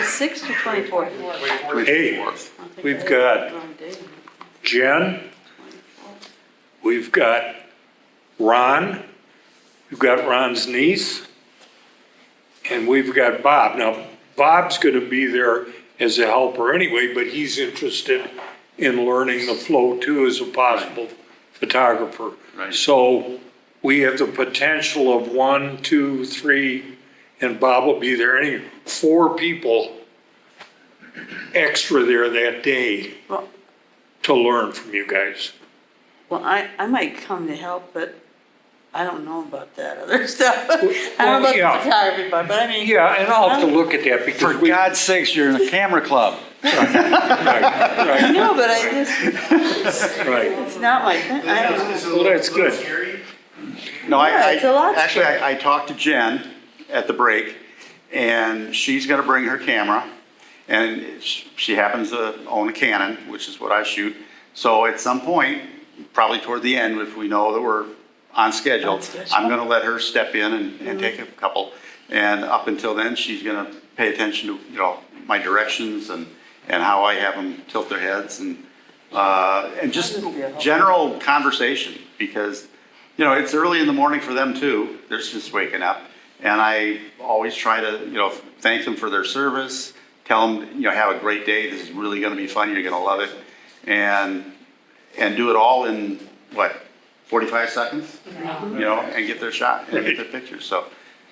S5: 6 to 24.
S1: 24th.
S10: Hey, we've got Jen, we've got Ron, we've got Ron's niece, and we've got Bob. Now, Bob's gonna be there as a helper anyway, but he's interested in learning the flow too as a possible photographer.
S3: Right.
S10: So we have the potential of 1, 2, 3, and Bob will be there. Any 4 people extra there that day
S5: Well-
S10: to learn from you guys.
S5: Well, I might come to help, but I don't know about that other stuff. I don't know about
S10: yeah.
S5: the photography part, but I mean.
S10: Yeah, and I'll have to look at that
S3: For
S10: because we.
S3: God's sakes, you're in a camera club.
S5: I know, but I just,
S10: Right.
S5: it's not my thing, I don't know.
S6: Is it a
S10: Well,
S6: little,
S10: that's
S6: little
S10: good.
S6: scary?
S3: No,
S5: Yeah, it's a lot
S3: actually,
S5: scary.
S3: I talked to Jen at the break, and she's gonna bring her camera, and she happens to own a Canon, which is what I shoot. So at some point, probably toward the end, if we know that we're on schedule,
S5: On schedule.
S3: I'm gonna let her step in and take a couple. And up until then, she's gonna pay attention to, you know, my directions and how I have them tilt their heads and just general conversation, because, you know, it's early in the morning for them too. They're just waking up. And I always try to, you know, thank them for their service, tell them, you know, have a great day. This is really gonna be fun. You're gonna love it. And do it all in, what, 45 seconds? You know, and get their shot and get their pictures, so.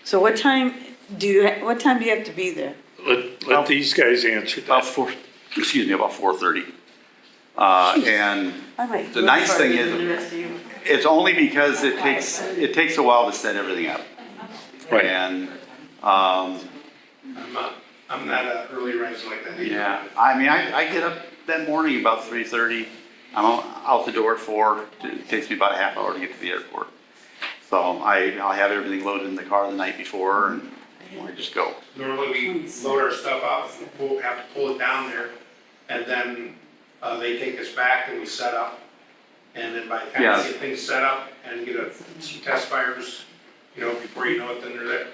S5: So what time do you have to be there?
S10: Let these guys answer
S3: About
S10: that.
S3: about 4:30. And
S5: I might
S3: The
S5: look
S3: nice
S5: farther
S3: thing
S5: than
S3: is-
S5: the rest of you.
S3: it's only because it takes a while to set everything up.
S10: Right.
S3: And,
S6: I'm not an early riser like that either.
S3: yeah, I mean, I get up that morning about 3:30. I'm out the door at 4. It takes me about a half hour to get to the airport. So I'll have everything loaded in the car the night before and I just go.
S6: Normally we load our stuff up, we'll have to pull it down there, and then, they take us back and we set up. And then by the time
S3: Yeah.
S6: we get things set up and get some test fires, you know, before you know it, then they're there.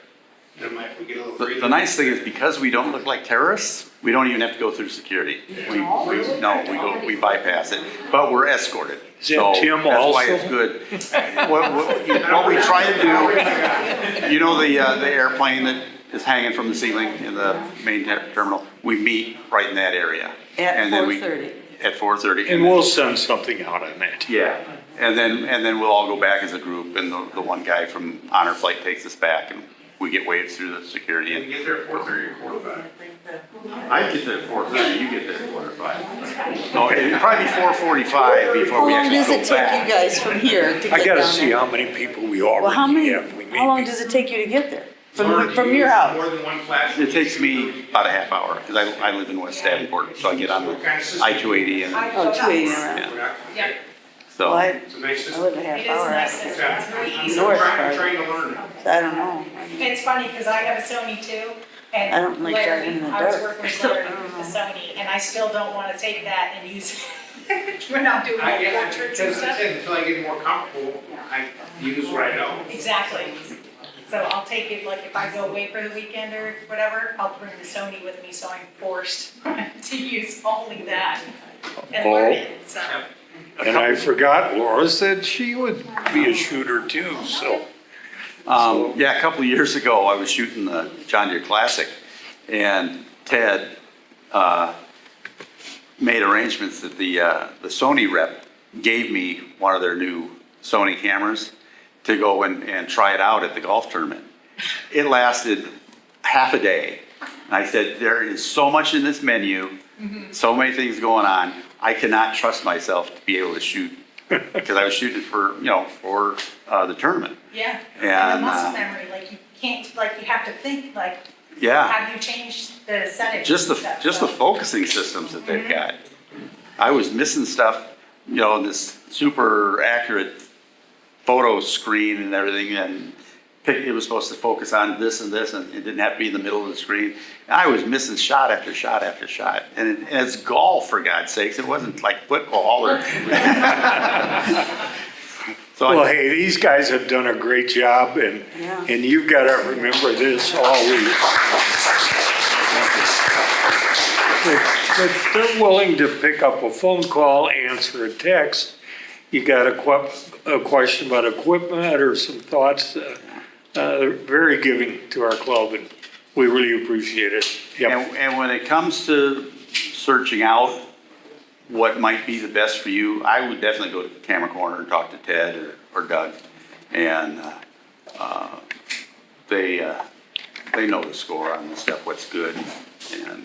S6: You know, if we get a little breather.
S3: The nice thing is because we don't look like terrorists, we don't even have to go through security. We bypass it, but we're escorted.
S10: Is that
S3: So
S10: Tim
S3: that's why
S10: also?
S3: it's good. What we try to do, you know, the airplane that is hanging from the ceiling in the main terminal, we meet right in that area.
S5: At
S3: And then we-
S5: 4:30.
S3: At 4:30.
S10: And we'll send something out on that.
S3: Yeah, and then we'll all go back as a group, and the one guy from Honor Flight takes us back, and we get waved through the security.
S6: And
S3: And
S6: you get there at 4:30 or 4:05.
S3: I get there at 4:30, you get there at 4:05. No, it'd probably be 4:45 before
S5: How
S3: we
S5: long
S3: actually
S5: does
S3: go
S5: it take you
S3: back.
S5: guys from here to get
S10: I
S5: down
S10: gotta see
S5: there?
S10: how many people we
S5: Well, how
S10: already
S5: many,
S10: have. We
S5: how long
S10: may
S5: does it take you to get there?
S6: Or
S5: From
S6: you
S5: your
S6: use
S5: house?
S6: More than one flash.
S3: It takes me about a half hour, because I live in West Davenport, so I get on the
S6: What kind of system?
S3: I-280 and,
S5: Oh, 280 around.
S3: yeah,
S7: Yeah,
S5: Well,
S3: so.
S6: It's a nice
S5: I
S6: system.
S5: live a half
S7: it is a
S5: hour
S7: nice
S5: out.
S7: system, it's really
S6: I'm
S7: easy.
S5: North
S6: trying
S5: part.
S6: to learn.
S5: So I don't know.
S7: It's funny, because I have a Sony too, and
S5: I don't like
S7: Larry,
S5: driving in the
S7: I was
S5: dark.
S7: working with Larry with the Sony, and I still don't wanna take that and use it when I'm doing my portraits and
S6: That's
S7: stuff.
S6: it, until I get more comfortable, I use what I know.
S7: Exactly. So I'll take it, like, if I go away for the weekend or whatever, I'll bring the Sony with me, so I'm forced to use only that and learn it, so.
S10: And I forgot, Laura said she would be a shooter too, so.
S3: Yeah, a couple of years ago, I was shooting the John Deere Classic, and Ted made arrangements that the Sony rep gave me one of their new Sony cameras to go and try it out at the golf tournament. It lasted half a day. And I said, there is so much in this menu, so many things going on, I cannot trust myself to be able to shoot. Because I was shooting for the tournament.
S7: Yeah,
S3: And,
S7: and the muscle memory, like, you can't, like, you have to think, like,
S3: Yeah.
S7: have you changed the settings?
S3: Just
S7: and stuff,
S3: the
S7: so.
S3: focusing systems that they've got. I was missing stuff, you know, this super accurate photo screen and everything, and it was supposed to focus on this and this, and it didn't have to be in the middle of the screen. And I was missing shot after shot after shot. And it's golf, for God's sakes. It wasn't like football or. So
S10: Well, hey, these guys have done a great job and,
S5: Yeah.
S10: and you've gotta remember this always. If they're willing to pick up a phone call, answer a text, you got a question about equipment or some thoughts, they're very giving to our club and we really appreciate it. Yep.
S3: And when it comes to searching out what might be the best for you, I would definitely go to Camera Corner and talk to Ted or Doug. And they know the score on the stuff, what's good.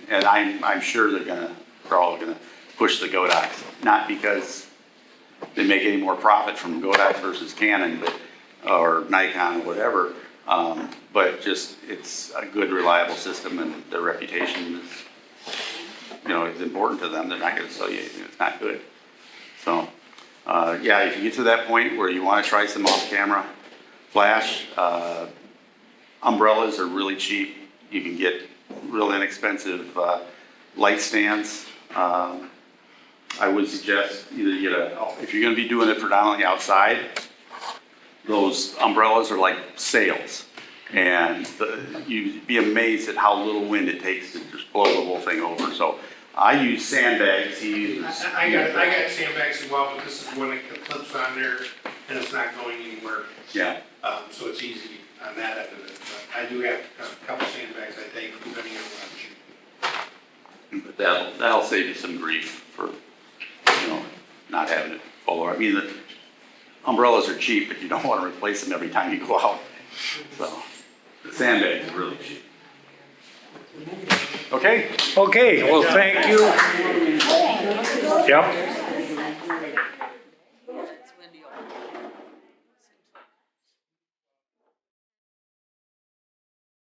S3: And I'm sure they're all gonna push the Godox, not because they make any more profit from Godox versus Canon, but or Nikon or whatever. But just, it's a good, reliable system, and their reputation is, is important to them. They're not gonna sell you anything that's not good. So, yeah, if you get to that point where you wanna try some off-camera flash, umbrellas are really cheap. You can get real inexpensive, light stands. I would suggest either you get if you're gonna be doing it predominantly outside, those umbrellas are like sails. And you'd be amazed at how little wind it takes to just blow the whole thing over. So I use sandbags. He uses.
S6: I got sandbags as well, but this is one that clips on there and it's not going anywhere.
S3: Yeah.
S6: So it's easy on that end of it. But I do have a couple sandbags, I think, depending on what I'm shooting.
S3: But that'll save you some grief for, not having it fall over. I mean, the umbrellas are cheap, but you don't want to replace them every time you go out. So the sandbag is really cheap. Okay?
S10: Okay, well, thank you. Yep.